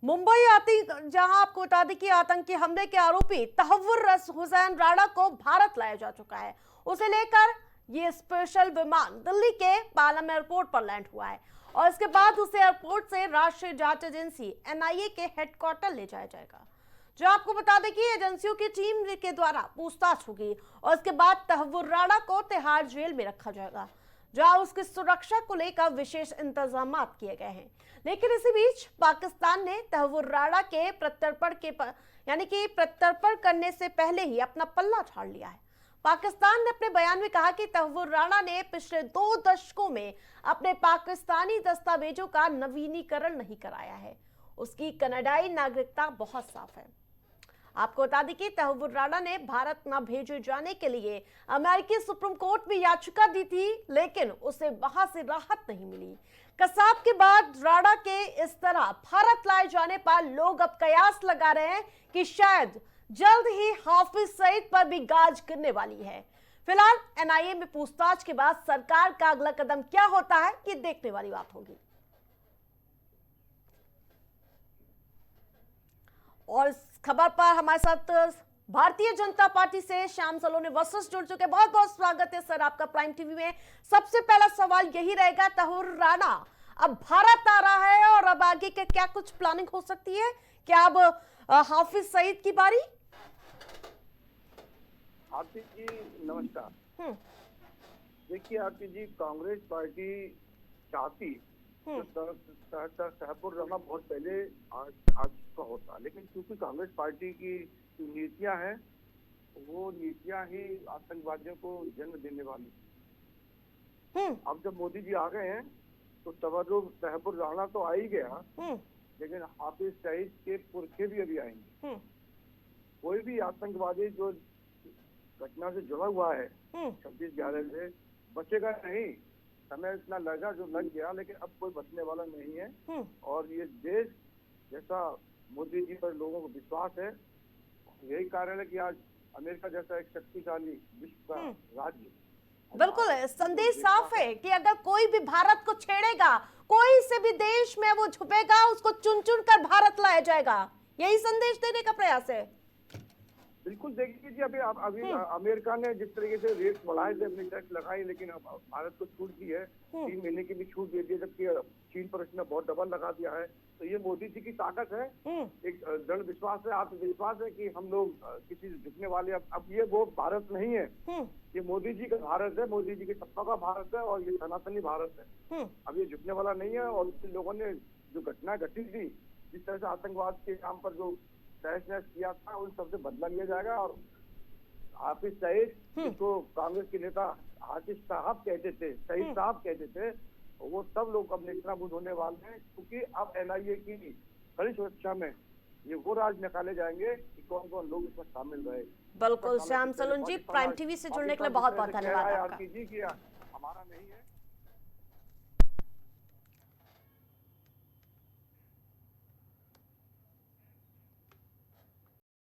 मुंबई आती जहां आपको बता दें कि आतंकी हमले के आरोपी तहव्वुर हुसैन राणा को भारत लाया जा चुका है। उसे लेकर ये स्पेशल विमान दिल्ली के पालम एयरपोर्ट पर लैंड हुआ है और इसके बाद उसे एयरपोर्ट से राष्ट्रीय जांच एजेंसी एनआईए के हेडक्वार्टर ले जाया जाएगा, जो आपको बता दें कि एजेंसियों की टीम के द्वारा पूछताछ होगी और इसके बाद तहव्वुर राणा को तिहाड़ जेल में रखा जाएगा, जहां उसकी सुरक्षा को लेकर विशेष इंतजाम किए गए हैं। लेकिन इसी बीच पाकिस्तान ने तहव्वुर राणा के प्रत्यर्पण करने से पहले ही अपना पल्ला झाड़ लिया है। पाकिस्तान ने अपने बयान में कहा कि तहव्वुर राणा ने पिछले 2 दशकों में अपने पाकिस्तानी दस्तावेजों का नवीनीकरण नहीं कराया है। उसकी कनाडाई नागरिकता बहुत साफ है। आपको बता दें कि तहव्वुर राणा ने भारत न भेजे जाने के लिए अमेरिकी सुप्रीम कोर्ट में याचिका दी थी, लेकिन उसे वहां से राहत नहीं मिली। कसाब के बाद राणा के इस तरह भारत लाए जाने पर लोग अब कयास लगा रहे हैं कि शायद जल्द ही हाफिज सईद पर भी गाज गिरने वाली है। फिलहाल एनआईए में पूछताछ के बाद सरकार का अगला कदम क्या होता है, ये देखने वाली बात होगी। और इस खबर पर हमारे साथ भारतीय जनता पार्टी से श्याम सलोने वशिष्ठ जुड़ चुके। बहुत बहुत स्वागत है सर आपका प्राइम टीवी में। सबसे पहला सवाल यही रहेगा, तहव्वुर राणा अब भारत आ रहा है और अब आगे के क्या कुछ प्लानिंग हो सकती है? क्या अब हाफिज सईद की बारी? आरती जी नमस्कार। देखिए आरती जी, कांग्रेस पार्टी चाहती तो तहव्वुर राणा बहुत पहले आ चुका होता, लेकिन क्योंकि कांग्रेस पार्टी की जो नीतियां हैं वो नीतियां ही आतंकवादियों को जन्म देने वाली। अब जब मोदी जी आ गए हैं तो तहव्वुर राणा तो आ ही गया, लेकिन हाफिज सईद के पुरखे भी अभी आएंगे। कोई भी आतंकवादी जो घटना से जुड़ा हुआ है 26/11 से बचेगा नहीं। समय इतना लगा जो लग गया, लेकिन अब कोई बचने वाला नहीं है। और ये देश जैसा मोदी जी पर लोगों को विश्वास है, यही कारण है कि आज अमेरिका जैसा एक शक्तिशाली विश्व का राज्य, बिल्कुल संदेश साफ है कि अगर कोई भी भारत को छेड़ेगा, कोई से भी देश में वो छुपेगा, उसको चुन चुन कर भारत लाया जाएगा। यही संदेश देने का प्रयास है। बिल्कुल। देखिए जी, अभी अमेरिका ने जिस तरीके से रेट बढ़ाए थे, अपनी टैक्स लगाई, लेकिन अब भारत को छूट दी है, 3 महीने की भी छूट दे दी है, जबकि चीन पर उसने बहुत डबल लगा दिया है। तो ये मोदी जी की ताकत है, एक दृढ़ विश्वास है, आत्मविश्वास है कि हम लोग किसी से झुकने वाले। अब ये वो भारत नहीं है, ये मोदी जी का भारत है, मोदी जी के सत्ता का भारत है और ये सनातनी भारत है। अब ये झुकने वाला नहीं है। और लोगों ने जो घटना घटी थी, जिस तरह से आतंकवाद के नाम पर जो तहस नहस किया था, उन सबसे बदला लिया जाएगा। और हाफिज सईद, जिसको कांग्रेस के नेता हाफिज साहब कहते थे, सईद साहब कहते थे, वो सब लोग अब नेस्तनाबूद होने वाले हैं, क्योंकि अब एनआईए की कड़ी सुरक्षा में ये वो राज निकाले जाएंगे कि कौन कौन लोग इसमें शामिल रहे। बिल्कुल श्याम सलोन जी, प्राइम टीवी से जुड़ने के लिए बहुत बहुत धन्यवाद आपका। जी कि हमारा नहीं है।